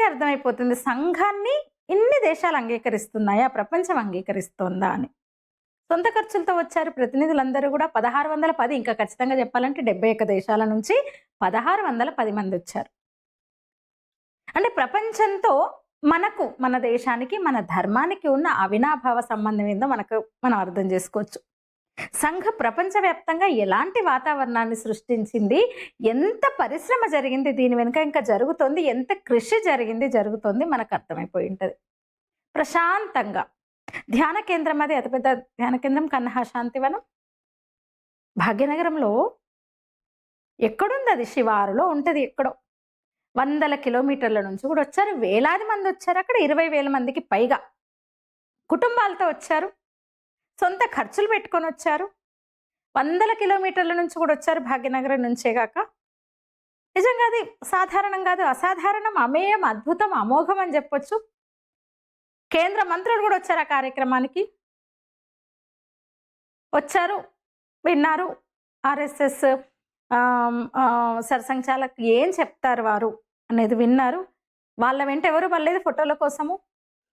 అర్థమైపోతుంది సంఘాన్ని ఇన్ని దేశాలు అంగీకరిస్తున్నాయా, ప్రపంచం అంగీకరిస్తోందా అని. సొంత ఖర్చులతో వచ్చారు ప్రతినిధులందరూ కూడా. 1610, ఇంకా ఖచ్చితంగా చెప్పాలంటే 71 దేశాల నుంచి 1610 మంది వచ్చారు. అంటే ప్రపంచంతో మనకు, మన దేశానికి, మన ధర్మానికి ఉన్న అవినాభావ సంబంధం ఏందో మనం అర్థం చేసుకోవచ్చు. సంఘ ప్రపంచవ్యాప్తంగా ఎలాంటి వాతావరణాన్ని సృష్టించింది, ఎంత పరిశ్రమ జరిగింది దీని వెనుక, ఇంకా జరుగుతోంది, ఎంత కృషి జరుగుతోంది మనకు అర్థమైపోయి ఉంటుంది. ప్రశాంతంగా ధ్యాన కేంద్రం, అది అతిపెద్ద ధ్యాన కేంద్రం కన్హా శాంతివనం భాగ్యనగరంలో. ఎక్కడుంది అది? శివారులో ఉంటుంది ఎక్కడో. 100 కిలోమీటర్ల నుంచి కూడా వచ్చారు, వేలాది మంది వచ్చారు. అక్కడ 20,000 మందికి పైగా కుటుంబాలతో వచ్చారు, సొంత ఖర్చులు పెట్టుకొని వచ్చారు. 100 కిలోమీటర్ల నుంచి కూడా వచ్చారు భాగ్యనగరం నుంచే గాక. నిజంగా అది సాధారణం కాదు, అసాధారణం, అమేయం, అద్భుతం, అమోఘం అని చెప్పొచ్చు. కేంద్ర మంత్రులు కూడా వచ్చారు ఆ కార్యక్రమానికి. వచ్చారు, విన్నారు. ఆర్ఎస్ఎస్ సర్సంఘచాలక్ ఏం చెప్తారు వారు అనేది విన్నారు. వాళ్ళ వెంట ఎవరు పడలేదు ఫోటోల కోసము.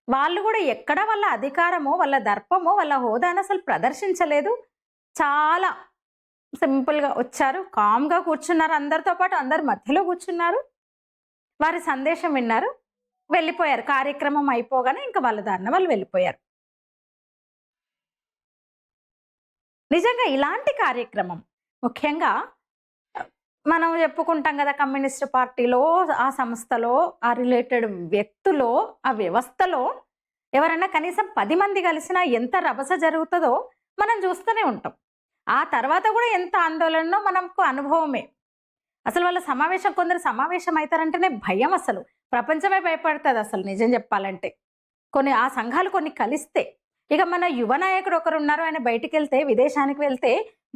వాళ్ళు కూడా ఎక్కడ వాళ్ళ అధికారమో, వాళ్ళ దర్పమో, వాళ్ళ హోదాను అసలు ప్రదర్శించలేదు. చాలా సింపుల్గా వచ్చారు, కామ్గా కూర్చున్నారు, అందరితో పాటు అందరి మధ్యలో కూర్చున్నారు, వారి సందేశం విన్నారు, వెళ్ళిపోయారు. కార్యక్రమం అయిపోగానే ఇంకా వాళ్ళ దారిన వాళ్ళు వెళ్ళిపోయారు. నిజంగా ఇలాంటి కార్యక్రమం, ముఖ్యంగా మనం చెప్పుకుంటాం కదా, కమ్యూనిస్ట్ పార్టీలో, ఆ సంస్థలో, ఆ రిలేటెడ్ వ్యక్తులో, ఆ వ్యవస్థలో ఎవరైనా కనీసం 10 మంది కలిసినా ఎంత రభస జరుగుతుందో మనం చూస్తూనే ఉంటాం. ఆ తర్వాత కూడా ఎంత ఆందోళనో మనకు అనుభవమే. అసలు వాళ్ళ సమావేశం, కొందరు సమావేశం అవుతారంటేనే భయం, అసలు ప్రపంచమే భయపడుతుంది అసలు నిజం చెప్పాలంటే. ఆ సంఘాలు కొన్ని కలిస్తే, ఇక మన యువ నాయకుడు ఒకరు ఉన్నారు, ఆయన బయటికి వెళ్తే, విదేశానికి వెళ్తే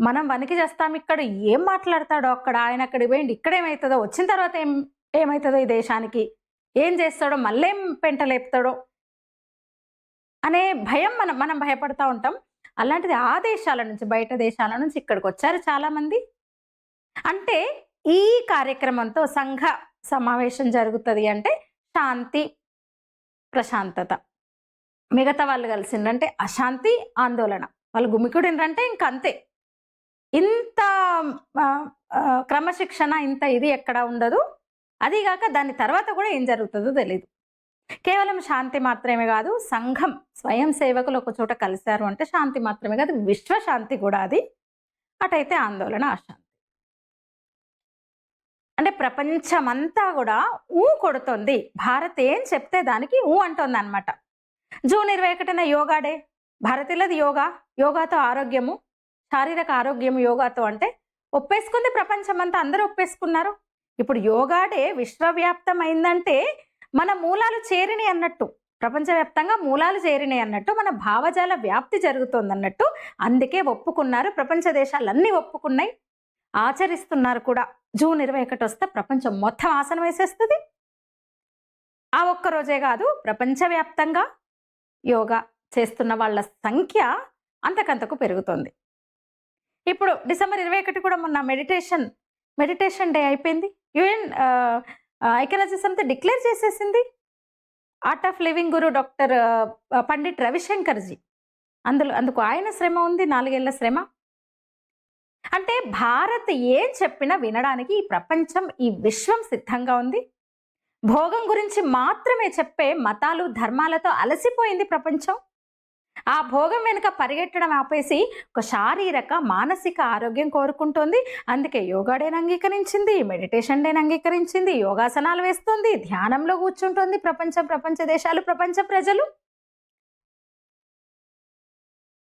మనం వనికి చేస్తాం, ఇక్కడ ఏం మాట్లాడతాడో, అక్కడ ఆయన అక్కడికి పోయింది, ఇక్కడ ఏమవుతుందో, వచ్చిన తర్వాత ఏమవుతుందో, ఈ దేశానికి ఏం చేస్తాడో, మళ్ళీ ఏం పెంటలేపుతాడో అనే భయం మనం భయపడతా ఉంటాం. అలాంటిది ఆ దేశాల నుంచి, బయట దేశాల నుంచి ఇక్కడికి వచ్చారు చాలామంది. అంటే ఈ కార్యక్రమంతో సంఘ సమావేశం జరుగుతుంది అంటే శాంతి, ప్రశాంతత. మిగతా వాళ్ళు కలిసిందంటే అశాంతి, ఆందోళన. వాళ్ళు గుమికుడిండ్రంటే ఇంకంతే. ఇంత క్రమశిక్షణ, ఇంత ఇది ఎక్కడ ఉండదు. అదిగాక దాని తర్వాత కూడా ఏం జరుగుతుందో తెలీదు. కేవలం శాంతి మాత్రమే కాదు, సంఘం స్వయం సేవకులు ఒక చోట కలిశారు అంటే శాంతి మాత్రమే కాదు, విశ్వశాంతి కూడా అది. అటైతే ఆందోళన, అశాంతి. అంటే ప్రపంచమంతా కూడా ఊ కొడుతుంది. భారత్ ఏం చెప్తే దానికి ఊ అంటుంది అనమాట. జూన్ 21న యోగా డే. భారతీయులది యోగా, యోగాతో ఆరోగ్యము, శారీరక ఆరోగ్యము యోగాతో అంటే ఒప్పేసుకుంది ప్రపంచమంతా, అందరూ ఒప్పేసుకున్నారు. ఇప్పుడు యోగా డే విశ్వవ్యాప్తం అయిందంటే మన మూలాలు చేరినాయి అన్నట్టు, ప్రపంచవ్యాప్తంగా మూలాలు చేరినాయి అన్నట్టు, మన భావజాల వ్యాప్తి జరుగుతుంది అన్నట్టు. అందుకే ఒప్పుకున్నారు, ప్రపంచ దేశాలన్నీ ఒప్పుకున్నాయి, ఆచరిస్తున్నారు కూడా. జూన్ 21 వస్తే ప్రపంచం మొత్తం ఆసనం వేసేస్తుంది. ఆ ఒక్కరోజే కాదు, ప్రపంచవ్యాప్తంగా యోగా చేస్తున్న వాళ్ళ సంఖ్య అంతకంతకు పెరుగుతుంది. ఇప్పుడు డిసెంబర్ 21 కూడా మొన్న మెడిటేషన్ డే అయిపోయింది. యుఎన్ ఐక్యరాజ్య సమితి డిక్లేర్ చేసేసింది. Art of Living guru doctor Pandit Ravi Shankar ji, అందుకు ఆయన శ్రమ ఉంది, 4 ఏళ్ల శ్రమ. అంటే భారత్ ఏం చెప్పినా వినడానికి ఈ ప్రపంచం, ఈ విశ్వం సిద్ధంగా ఉంది. భోగం గురించి మాత్రమే చెప్పే మతాలు, ధర్మాలతో అలసిపోయింది ప్రపంచం. ఆ భోగం వెనుక పరిగెట్టడం ఆపేసి ఒక శారీరక, మానసిక ఆరోగ్యం కోరుకుంటుంది. అందుకే యోగా డేని అంగీకరించింది, మెడిటేషన్ డేని అంగీకరించింది, యోగాసనాలు వేస్తుంది, ధ్యానంలో కూర్చుంటుంది ప్రపంచ దేశాలు, ప్రపంచ ప్రజలు.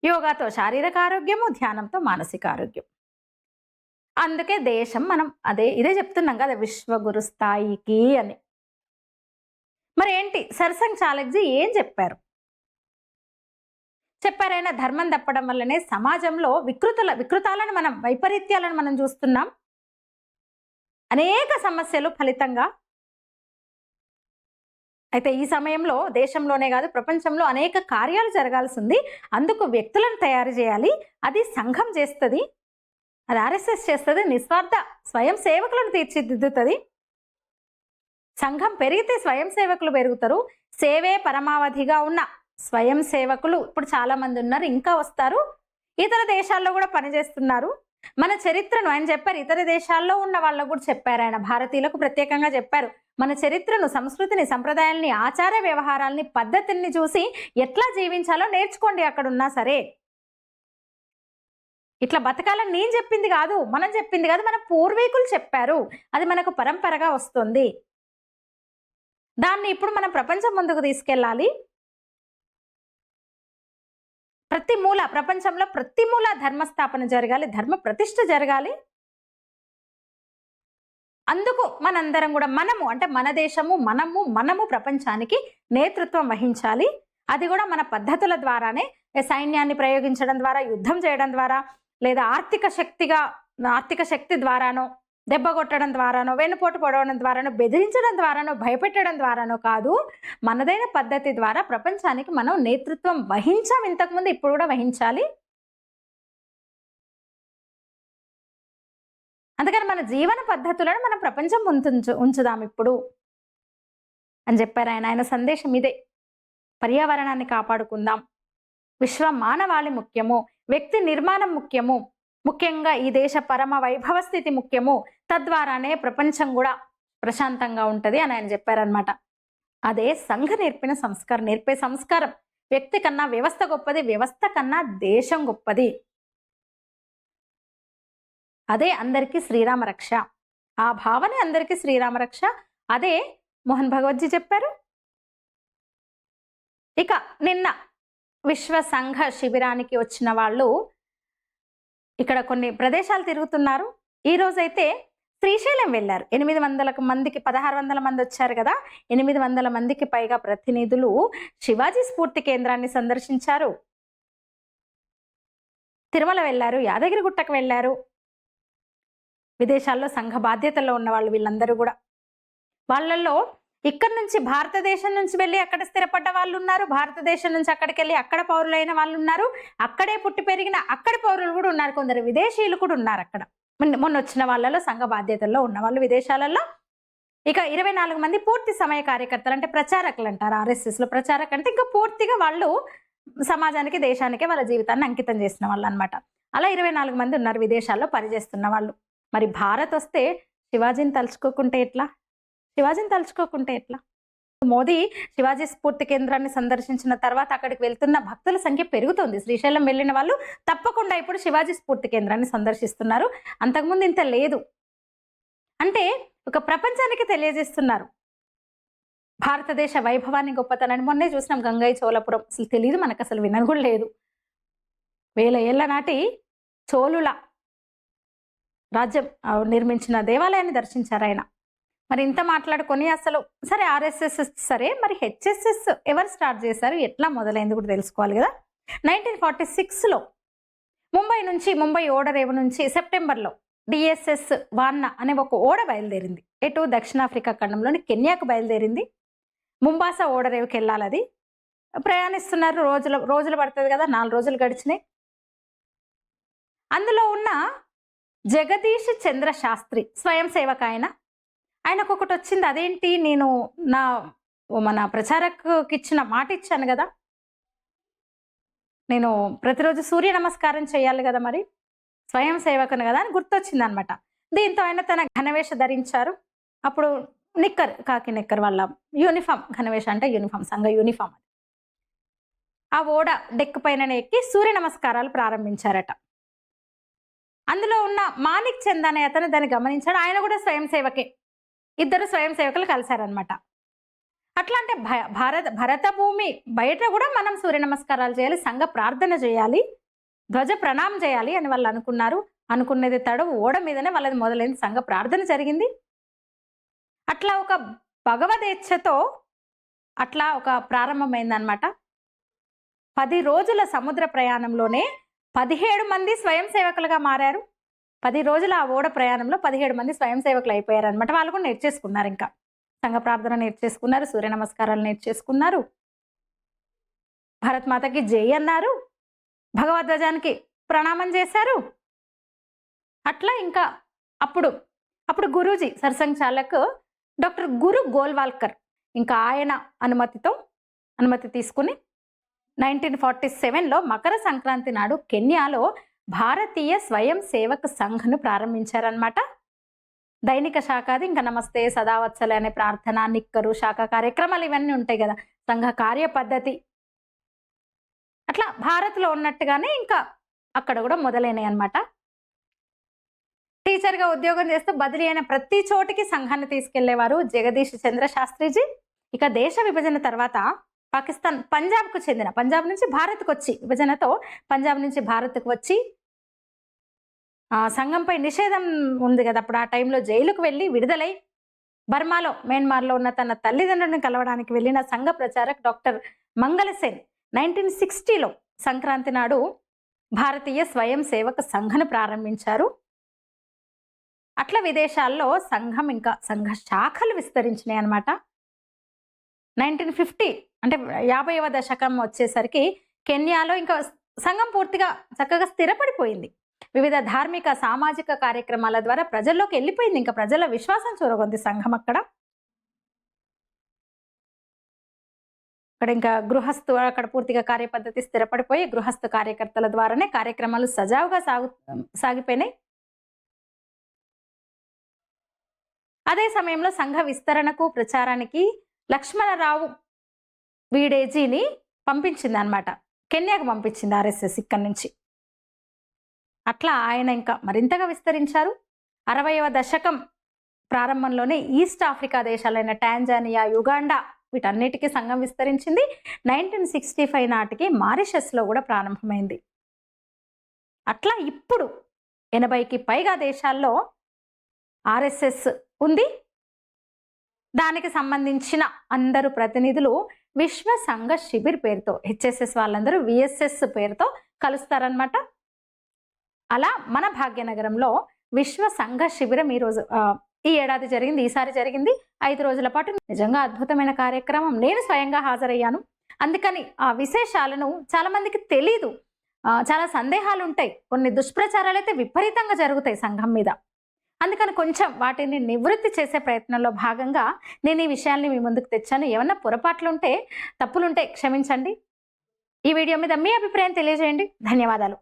యోగాతో శారీరక ఆరోగ్యము, ధ్యానంతో మానసిక ఆరోగ్యం. అందుకే దేశం మనం ఇదే చెప్తున్నాం కదా, విశ్వగురు స్థాయికి అని. మరి ఏంటి సర్సంఘచాలక్జీ ఏం చెప్పారైనా ధర్మం తప్పడం వల్లనే సమాజంలో వికృతాలను మనం, వైపరీత్యాలను మనం చూస్తున్నాం. అనేక సమస్యలు ఫలితంగా. అయితే ఈ సమయంలో దేశంలోనే కాదు, ప్రపంచంలో అనేక కార్యాలు జరగాల్సి ఉంది. అందుకు వ్యక్తులను తయారు చేయాలి. అది సంఘం చేస్తుంది, అది ఆర్ఎస్ఎస్ చేస్తుంది. నిస్వార్థ స్వయం సేవకులను తీర్చిదిద్దుతుంది. సంఘం పెరిగితే స్వయం సేవకులు పెరుగుతారు. సేవే పరమావధిగా ఉన్న స్వయం సేవకులు ఇప్పుడు చాలా మంది ఉన్నారు, ఇంకా వస్తారు. ఇతర దేశాల్లో కూడా పనిచేస్తున్నారు. మన చరిత్రను ఆయన చెప్పారు, ఇతర దేశాల్లో ఉన్న వాళ్ళకు కూడా చెప్పారు. ఆయన భారతీయులకు ప్రత్యేకంగా చెప్పారు, మన చరిత్రను, సంస్కృతిని, సంప్రదాయాల్ని, ఆచార వ్యవహారాల్ని, పద్ధతిని చూసి ఎట్లా జీవించాలో నేర్చుకోండి అక్కడ ఉన్నా సరే. ఇట్లా బతకాలని నేను చెప్పింది కాదు, మనం చెప్పింది కాదు, మన పూర్వీకులు చెప్పారు. అది మనకు పరంపరగా వస్తుంది. దాన్ని ఇప్పుడు మనం ప్రపంచం ముందుకు తీసుకెళ్ళాలి. ప్రతి మూల, ప్రపంచంలో ప్రతి మూల ధర్మస్థాపన జరగాలి, ధర్మ ప్రతిష్ఠ జరగాలి. అందుకు మనందరం కూడా మనము అంటే మన దేశము, మనము ప్రపంచానికి నేతృత్వం వహించాలి. అది కూడా మన పద్ధతుల ద్వారానే, సైన్యాన్ని ప్రయోగించడం ద్వారా, యుద్ధం చేయడం ద్వారా, లేదా ఆర్థిక శక్తి ద్వారానో, దెబ్బ కొట్టడం ద్వారానో, వెన్నుపోటు పొడవడం ద్వారానో, బెదిరించడం ద్వారానో, భయపెట్టడం ద్వారానో కాదు, మనదైన పద్ధతి ద్వారా ప్రపంచానికి మనం నేతృత్వం వహించాం ఇంతకుముందు, ఇప్పుడు కూడా వహించాలి. అందుకని మన జీవన పద్ధతులను మనం ప్రపంచం ఉంచుదాం ఇప్పుడు అని చెప్పారు ఆయన. ఆయన సందేశం ఇదే, పర్యావరణాన్ని కాపాడుకుందాం, విశ్వ మానవాళి ముఖ్యము, వ్యక్తి నిర్మాణం ముఖ్యము, ముఖ్యంగా ఈ దేశ పరమ వైభవ స్థితి ముఖ్యము, తద్వారానే ప్రపంచం కూడా ప్రశాంతంగా ఉంటది అని ఆయన చెప్పారనమాట. అదే సంఘ నేర్పే సంస్కారం. వ్యక్తి కన్నా వ్యవస్థ గొప్పది, వ్యవస్థ కన్నా దేశం గొప్పది. అదే అందరికీ శ్రీరామ రక్ష. ఆ భావనే అందరికీ శ్రీరామ రక్ష. అదే మోహన్ భగవత్జీ చెప్పారు. ఇక నిన్న విశ్వ సంఘ శిబిరానికి వచ్చిన వాళ్ళు ఇక్కడ కొన్ని ప్రదేశాలు తిరుగుతున్నారు. ఈ రోజైతే శ్రీశైలం వెళ్ళారు. 800 మందికి, 1600 మంది వచ్చారు కదా, 800 మందికి పైగా ప్రతినిధులు శివాజీ స్ఫూర్తి కేంద్రాన్ని సందర్శించారు. తిరుమల వెళ్ళారు, యాదగిరిగుట్టకు వెళ్ళారు. విదేశాల్లో సంఘ బాధ్యతల్లో ఉన్న వాళ్ళు వీళ్ళందరూ కూడా. వాళ్ళల్లో ఇక్కడ నుంచి, భారతదేశం నుంచి వెళ్ళి అక్కడ స్థిరపడ్డ వాళ్ళు ఉన్నారు, భారతదేశం నుంచి అక్కడికి వెళ్ళి అక్కడ పౌరులైన వాళ్ళు ఉన్నారు, అక్కడే పుట్టి పెరిగిన అక్కడి పౌరులు కూడా ఉన్నారు, కొందరు విదేశీయులు కూడా ఉన్నారు అక్కడ. మొన్న వచ్చిన వాళ్ళలో సంఘ బాధ్యతల్లో ఉన్న వాళ్ళు విదేశాలలో. ఇక 24 మంది పూర్తి సమయ కార్యకర్తలు, అంటే ప్రచారకులు అంటారు. RSS లో ప్రచారక అంటే ఇంకా పూర్తిగా వాళ్ళు సమాజానికి, దేశానికే వాళ్ళ జీవితాన్ని అంకితం చేసిన వాళ్ళు అనమాట. అలా 24 మంది ఉన్నారు విదేశాల్లో పనిచేస్తున్న వాళ్ళు. మరి భారత్ వస్తే శివాజీని తలుచుకోకుంటే ఎట్లా? మోదీ శివాజీ స్ఫూర్తి కేంద్రాన్ని సందర్శించిన తర్వాత అక్కడికి వెళ్తున్న భక్తుల సంఖ్య పెరుగుతుంది. శ్రీశైలం వెళ్ళిన వాళ్ళు తప్పకుండా ఇప్పుడు శివాజీ స్ఫూర్తి కేంద్రాన్ని సందర్శిస్తున్నారు. అంతకుముందు ఇంత లేదు. అంటే ఒక ప్రపంచానికి తెలియజేస్తున్నారు భారతదేశ వైభవాన్ని, గొప్పతనాన్ని. మొన్నే చూసినాం గంగై చోళపురం. అసలు తెలియదు మనకు, అసలు వినను కూడా లేదు. 1000 ఏళ్ల నాటి చోళుల రాజ్యం నిర్మించిన దేవాలయాన్ని దర్శించారు ఆయన. మరి ఇంత మాట్లాడుకొని అసలు సరే RSS సరే, మరి HSS ఎవరు స్టార్ట్ చేశారు, ఎట్లా మొదలైంది కూడా తెలుసుకోవాలి కదా. 1946లో ముంబై ఓడరేవు నుంచి సెప్టెంబర్లో DSS వాన్నా అనే ఒక ఓడ బయలుదేరింది. ఎటు దక్షిణాఫ్రికా ఖండంలోని కెన్యాకు బయలుదేరింది. ముంబాసా ఓడరేవుకి వెళ్ళాలి. అది ప్రయాణిస్తున్నారు. రోజులు పడుతుంది కదా, 4 రోజులు గడిచినాయి. అందులో ఉన్న జగదీష్ చంద్ర శాస్త్రి స్వయం సేవక ఆయనకు ఒకటి వచ్చింది. అదేంటి, నేను మన ప్రచారకుకి ఇచ్చిన మాట ఇచ్చాను కదా, నేను ప్రతిరోజు సూర్య నమస్కారం చేయాలి కదా, మరి స్వయం సేవకును కదా అని గుర్తొచ్చింది అనమాట. దీంతో ఆయన తన ఘనవేష ధరించారు. అప్పుడు కాకి నిక్కర్ వాళ్ళ యూనిఫామ్, ఘనవేష అంటే యూనిఫామ్, సంఘ యూనిఫామ్. ఆ ఓడ డెక్ పైన ఎక్కి సూర్య నమస్కారాలు ప్రారంభించారట. అందులో ఉన్న మాణిక్ చంద్ అనే అతను దాన్ని గమనించాడు. ఆయన కూడా స్వయం సేవకే. ఇద్దరు స్వయం సేవకులు కలిశారనమాట. అట్లా అంటే భరత భూమి బయట కూడా మనం సూర్య నమస్కారాలు చేయాలి, సంఘ ప్రార్థన చేయాలి, ధ్వజ ప్రణామం చేయాలి అని వాళ్ళు అనుకున్నారు. అనుకున్నది తడవు ఓడ మీదనే వాళ్ళది మొదలైంది, సంఘ ప్రార్థన జరిగింది. అట్లా ఒక భగవదేచ్ఛతో అట్లా ఒక ప్రారంభమైందనమాట. 10 రోజుల సముద్ర ప్రయాణంలోనే 17 మంది స్వయం సేవకులుగా మారారు. 10 రోజుల ఆ ఓడ ప్రయాణంలో 17 మంది స్వయం సేవకులు అయిపోయారు అనమాట. వాళ్ళు కూడా నేర్చేసుకున్నారు, ఇంకా సంఘ ప్రార్థన నేర్చేసుకున్నారు, సూర్య నమస్కారాలు నేర్చేసుకున్నారు, భారత్ మాతకి జై అన్నారు, భగవద్ధ్వజానికి ప్రణామం చేశారు. అట్లా ఇంకా అప్పుడు గురూజీ సర్సంఘ్ చాలక్ డాక్టర్ గురు గోల్వాల్కర్ ఇంకా ఆయన అనుమతి తీసుకుని 1947లో మకర సంక్రాంతి నాడు కెన్యాలో భారతీయ స్వయం సేవక్ సంఘ్ను ప్రారంభించారనమాట. దైనిక శాఖ అది ఇంకా నమస్తే సదావత్సలే అనే ప్రార్థన, నిక్కరు శాఖ కార్యక్రమాలు ఇవన్నీ ఉంటాయి కదా, సంఘ కార్య పద్ధతి అట్లా భారత్లో ఉన్నట్టుగానే ఇంకా అక్కడ కూడా మొదలైనవి అనమాట. టీచర్గా ఉద్యోగం చేస్తూ బదిలీ అయిన ప్రతి చోటికి సంఘాన్ని తీసుకెళ్లేవారు జగదీష్ చంద్ర శాస్త్రిజీ. ఇక దేశ విభజన తర్వాత పాకిస్తాన్ పంజాబ్ నుంచి భారత్కు వచ్చి, విభజనతో పంజాబ్ నుంచి భారత్కు వచ్చి సంఘంపై నిషేధం ఉంది కదా అప్పుడు, ఆ టైంలో జైలుకు వెళ్ళి విడుదలై మయన్మార్లో ఉన్న తన తల్లిదండ్రులను కలవడానికి వెళ్ళిన సంఘ ప్రచారక్ డాక్టర్ మంగళసేన్ 1960లో సంక్రాంతి నాడు భారతీయ స్వయం సేవక సంఘను ప్రారంభించారు. అట్లా విదేశాల్లో సంఘ శాఖలు విస్తరించినాయి అనమాట. 1950 అంటే 50వ దశకం వచ్చేసరికి కెన్యాలో ఇంకా సంఘం పూర్తిగా చక్కగా స్థిరపడిపోయింది. వివిధ ధార్మిక సామాజిక కార్యక్రమాల ద్వారా ప్రజల్లోకి వెళ్ళిపోయింది. ఇంకా ప్రజల విశ్వాసం చూరగొంది సంఘం అక్కడ. ఇంకా అక్కడ పూర్తిగా కార్యపద్ధతి స్థిరపడిపోయి గృహస్థ కార్యకర్తల ద్వారానే కార్యక్రమాలు సజావుగా సాగిపోయినాయి. అదే సమయంలో సంఘ విస్తరణకు ప్రచారానికి లక్ష్మణరావు వీడేజీని పంపించింది అనమాట, కెన్యాకు పంపించింది ఆర్ఎస్ఎస్ ఇక్కడి నుంచి. అట్లా ఆయన ఇంకా మరింతగా విస్తరించారు. 60వ దశకం ప్రారంభంలోనే ఈస్ట్ ఆఫ్రికా దేశాలైన టాంజానియా, యుగాండా వీటన్నిటికీ సంఘం విస్తరించింది. 1965 నాటికి మారిషస్లో కూడా ప్రారంభమైంది. అట్లా ఇప్పుడు 80కి పైగా దేశాల్లో ఆర్ఎస్ఎస్ ఉంది. దానికి సంబంధించిన అందరు ప్రతినిధులు విశ్వ సంఘ శిబిర్ పేరుతో, హెచ్ఎస్ఎస్ వాళ్ళందరూ విఎస్ఎస్ పేరుతో కలుస్తారనమాట. అలా మన భాగ్యనగరంలో విశ్వ సంఘ శిబిరం ఈ ఏడాది జరిగింది, ఈసారి జరిగింది 5 రోజుల పాటు. నిజంగా అద్భుతమైన కార్యక్రమం. నేను స్వయంగా హాజరయ్యాను. అందుకని ఆ విశేషాలను చాలా మందికి తెలీదు, చాలా సందేహాలు ఉంటాయి. కొన్ని దుష్ప్రచారాలు అయితే విపరీతంగా జరుగుతాయి సంఘం మీద. అందుకని కొంచెం వాటిని నివృత్తి చేసే ప్రయత్నంలో భాగంగా నేను ఈ విషయాల్ని మీ ముందుకు తెచ్చాను. ఏమన్నా పొరపాట్లుంటే, తప్పులుంటే క్షమించండి. ఈ వీడియో మీద మీ అభిప్రాయం తెలియజేయండి. ధన్యవాదాలు.